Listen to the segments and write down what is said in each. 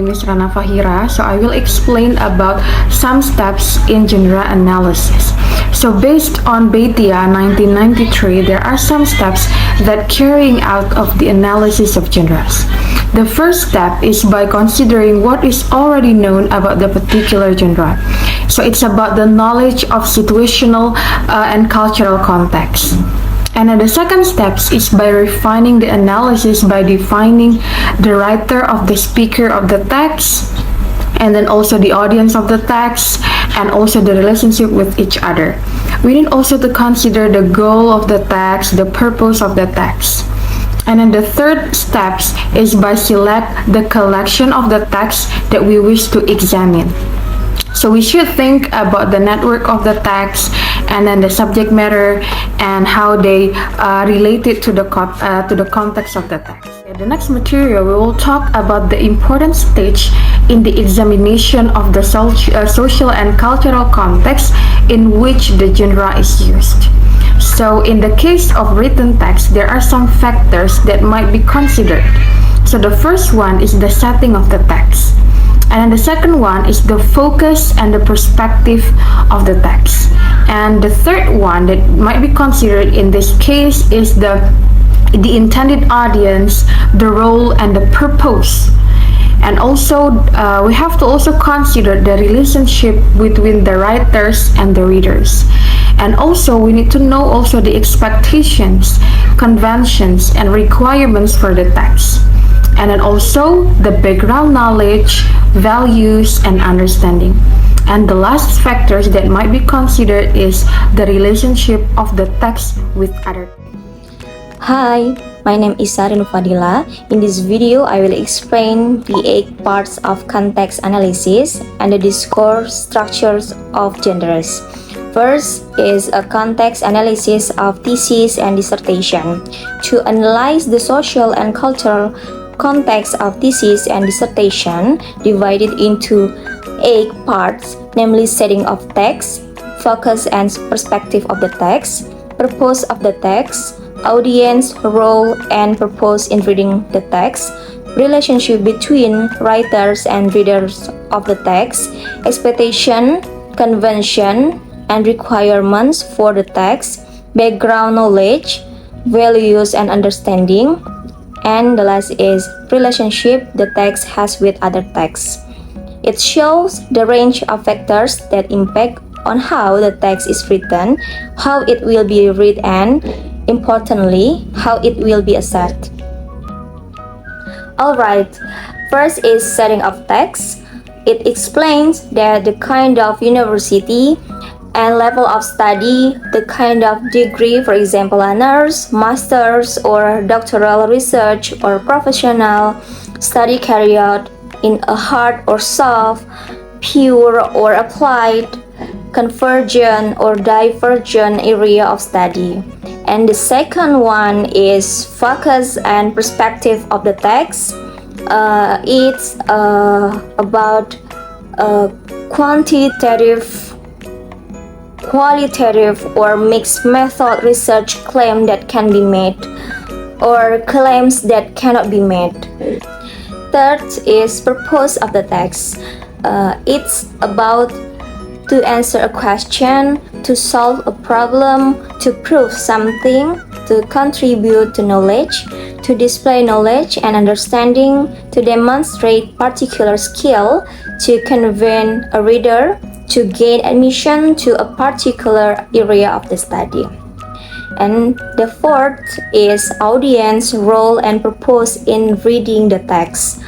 name is Rana Fahira. So I will explain about some steps in genre analysis. So based on Beitia 1993, there are some steps that carrying out of the analysis of genres. The first step is by considering what is already known about the particular genre. So it's about the knowledge of situational and cultural context. And then the second step is by refining the analysis by defining the writer of the speaker of the text, and then also the audience of the text, and also the relationship with each other. We need also to consider the goal of the text, the purpose of the text. And then the third step is by select the collection of the text that we wish to examine. So we should think about the network of the text and then the subject matter and how they related to the context of the text. The next material, we will talk about the important stage in the examination of the social and cultural context in which the genre is used. So in the case of written text, there are some factors that might be considered. So the first one is the setting of the text. And then the second one is the focus and the perspective of the text. And the third one that might be considered in this case is the intended audience, the role, and the purpose. And also, we have to also consider the relationship between the writers and the readers. And also, we need to know also the expectations, conventions, and requirements for the text. And then also the background knowledge, values, and understanding. And the last factors that might be considered is the relationship of the text with other. Hi, my name is Sarinu Fadila. In this video, I will explain the 8 parts of context analysis and the discourse structures of genres. First is a context analysis of thesis and dissertation. To analyze the social and cultural context of thesis and dissertation, divided into 8 parts, namely setting of text, focus and perspective of the text, purpose of the text, audience, role, and purpose in reading the text, relationship between writers and readers of the text, expectation, convention, and requirements for the text, background knowledge, values and understanding, and the last is relationship the text has with other texts. It shows the range of factors that impact on how the text is written, how it will be read, and importantly, how it will be assessed. Alright, first is setting of text. It explains that the kind of university and level of study, the kind of degree, for example, honors, master's, or doctoral research or professional study carried out in a hard or soft, pure or applied, convergent or divergent area of study. And the second one is focus and perspective of the text. It's about qualitative or mixed method research claim that can be made or claims that cannot be made. Third is purpose of the text. It's about to answer a question, to solve a problem, to prove something, to contribute to knowledge, to display knowledge and understanding, to demonstrate particular skill, to convince a reader, to gain admission to a particular area of the study. And the fourth is audience, role, and purpose in reading the text.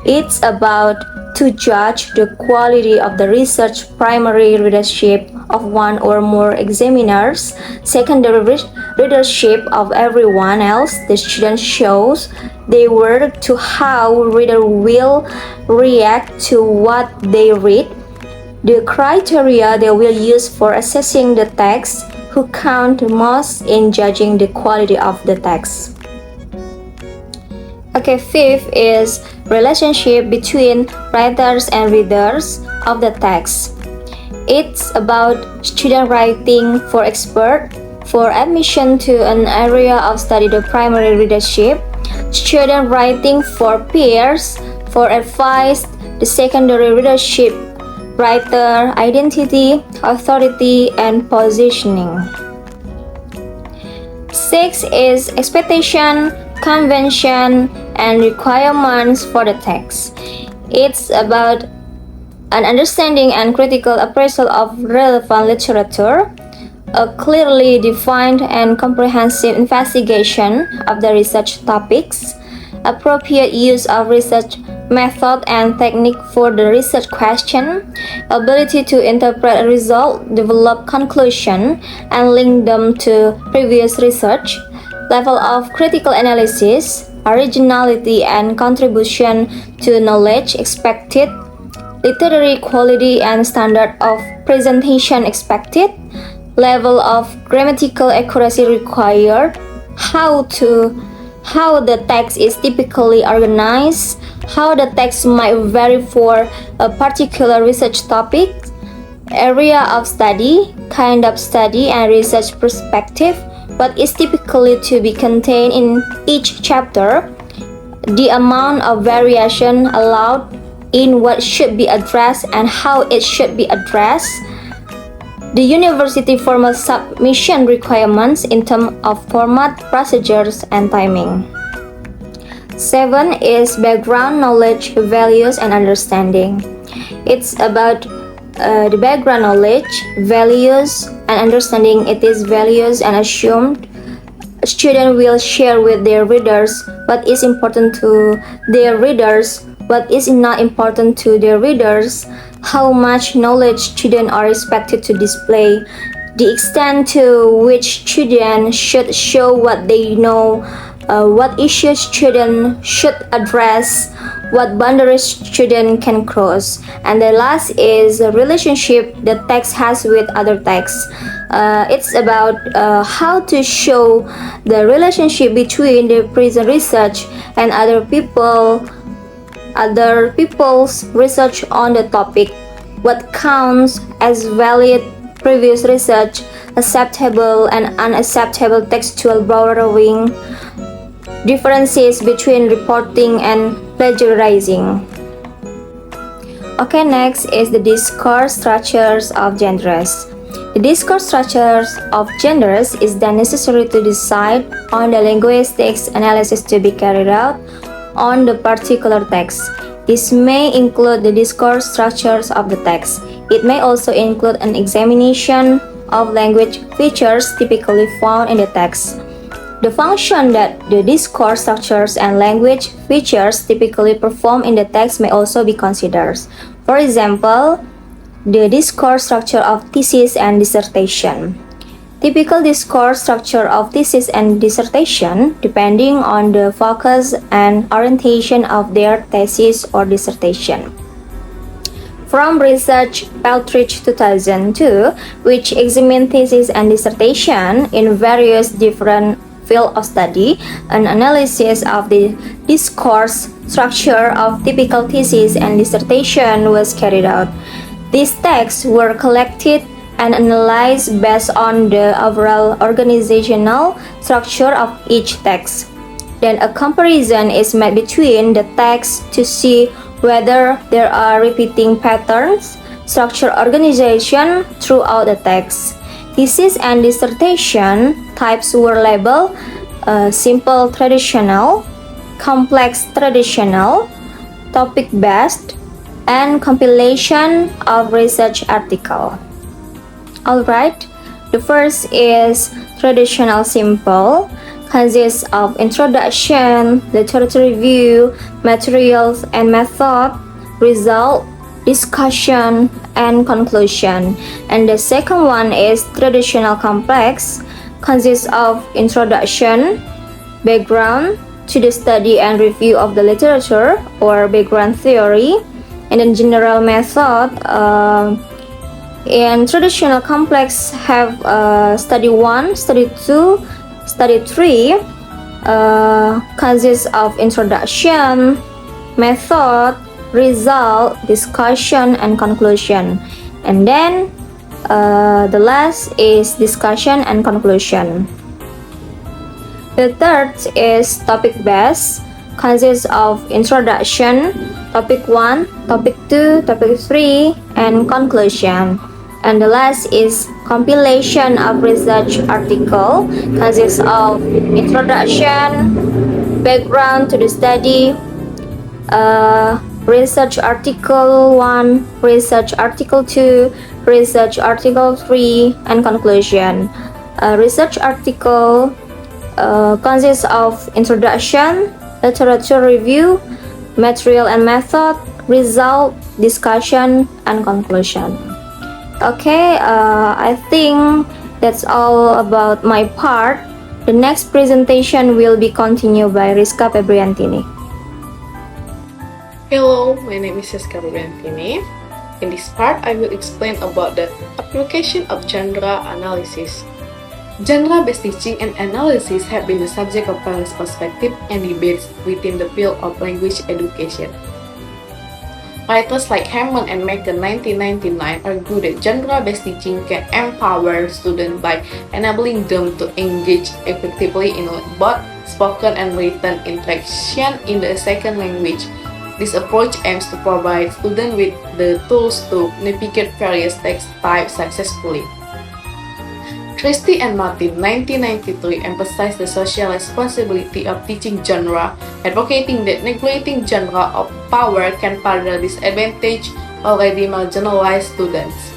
It's about to judge the quality of the research primary readership of one or more examiners, secondary readership of everyone else. The student shows they work to how reader will react to what they read, the criteria they will use for assessing the text, who count most in judging the quality of the text. Okay, fifth is relationship between writers and readers of the text. It's about student writing for expert, for admission to an area of study the primary readership, student writing for peers, For advice, the secondary readership, writer, identity, authority, and positioning. 6 is expectation, convention, and requirements for the text. It's about an understanding and critical appraisal of relevant literature, a clearly defined and comprehensive investigation of the research topics, appropriate use of research method and technique for the research question, ability to interpret a result, develop conclusion, and link them to previous research, level of critical analysis, originality and contribution to knowledge expected, literary quality and standard of presentation expected, level of grammatical accuracy required, how the text is typically organized, how the text might vary for a particular research topic, area of study, kind of study and research perspective, what is typically to be contained in each chapter, the amount of variation allowed in what should be addressed and how it should be addressed, the university formal submission requirements in terms of format, procedures, and timing. 7 is background knowledge, values, and understanding. It's about the background knowledge, values, and understanding it is values and assumed students will share with their readers what is important to their readers, what is not important to their readers, how much knowledge students are expected to display, the extent to which students should show what they know, what issues students should address, what boundaries students can cross, and the last is the relationship the text has with other texts. It's about how to show the relationship between the present research and other people's research on the topic, what counts as valid previous research, acceptable and unacceptable textual borrowing, differences between reporting and plagiarizing. Okay, next is the discourse structures of genres. The discourse structures of genres is then necessary to decide on the linguistics analysis to be carried out on the particular text. This may include the discourse structures of the text. It may also include an examination of language features typically found in the text. The function that the discourse structures and language features typically perform in the text may also be considered. For example, the discourse structure of thesis and dissertation. Typical discourse structure of thesis and dissertation, depending on the focus and orientation of their thesis or dissertation. From Research Peltridge 2002, which examined thesis and dissertation in various different fields of study, an analysis of the discourse structure of typical thesis and dissertation was carried out. These texts were collected and analyzed based on the overall organizational structure of each text. Then a comparison is made between the texts to see whether there are repeating patterns, structure organization throughout the text. Thesis and dissertation types were labeled simple traditional, complex traditional, topic-based, and compilation of research article. Alright, the first is traditional simple, consists of introduction, literature review, materials and method, result, discussion, and conclusion. And the second one is traditional complex, consists of introduction, background to the study and review of the literature or background theory, and then general method. In traditional complex have study 1, study 2, study 3 consists of introduction, method, result, discussion, and conclusion. And then the last is discussion and conclusion. The third is topic based, consists of introduction, topic 1, topic 2, topic 3, and conclusion. And the last is compilation of research article, consists of introduction, background to the study, research article 1, research article 2, research article 3, and conclusion. Research article consists of introduction, literature review, material and method, result, discussion, and conclusion. Okay, I think that's all about my part. The next presentation will be continued by Rizka Febriantini. Hello, my name is Rizka Febriantini. In this part, I will explain about the application of genre analysis. Genre-based teaching and analysis have been the subject of various perspectives and debates within the field of language education. Writers like Hammond and Megan 1999 argue that genre-based teaching can empower students by enabling them to engage effectively in both spoken and written interaction in the second language. This approach aims to provide students with the tools to navigate various text types successfully. Christie and Martin 1993 emphasized the social responsibility of teaching genre, advocating that neglecting genre of power can further disadvantage already marginalized students.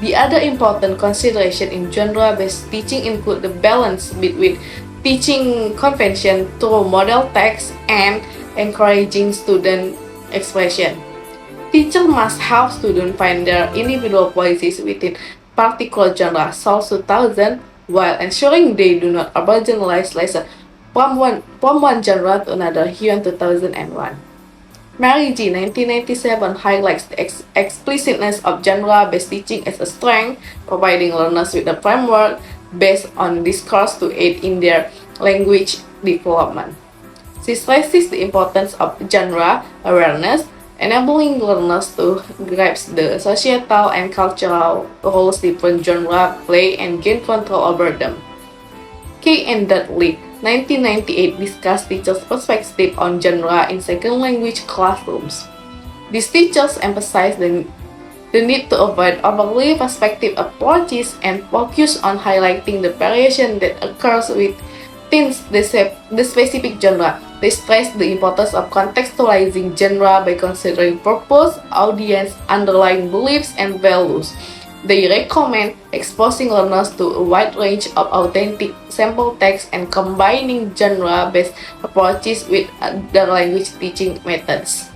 The other important consideration in genre-based teaching include the balance between teaching convention through model text and encouraging student expression. Teachers must help students find their individual voices within particular genre, South 2000, while ensuring they do not overgeneralize lessons from one genre to another, Hyun 2001. Mary G. 1997 highlights the explicitness of genre-based teaching as a strength, providing learners with a framework based on discourse to aid in their language development. She stresses the importance of genre awareness, enabling learners to grasp the societal and cultural roles different genres play and gain control over them. Kay and Dudley, 1998, discussed teachers' perspective on genre in second language classrooms. These teachers emphasize the need to avoid overly perspective approaches and focus on highlighting the variation that occurs within the specific genre. They stress the importance of contextualizing genre by considering purpose, audience, underlying beliefs, and values. They recommend exposing learners to a wide range of authentic sample texts and combining genre-based approaches with other language teaching methods.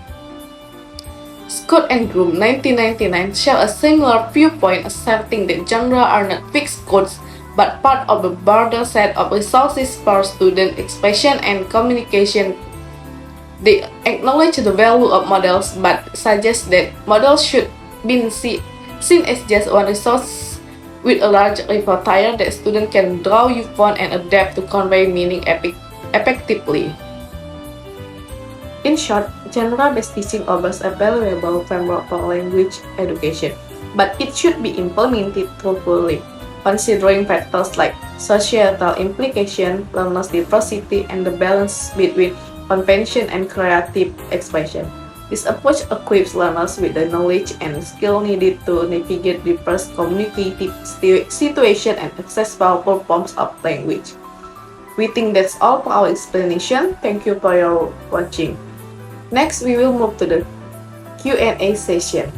Scott and Groom 1999 share a similar viewpoint, asserting that genre are not fixed codes but part of a broader set of resources for student expression and communication. They acknowledge the value of models but suggest that models should be seen as just one resource with a large repertoire that students can draw upon and adapt to convey meaning effectively. In short, genre-based teaching offers a valuable framework for language education, but it should be implemented thoughtfully, considering factors like societal implication, learners' diversity, and the balance between convention and creative expression. This approach equips learners with the knowledge and skill needed to navigate diverse communicative situations and access powerful forms of language. We think that's all for our explanation. Thank you for your watching. Next, we will move to the Q&A session.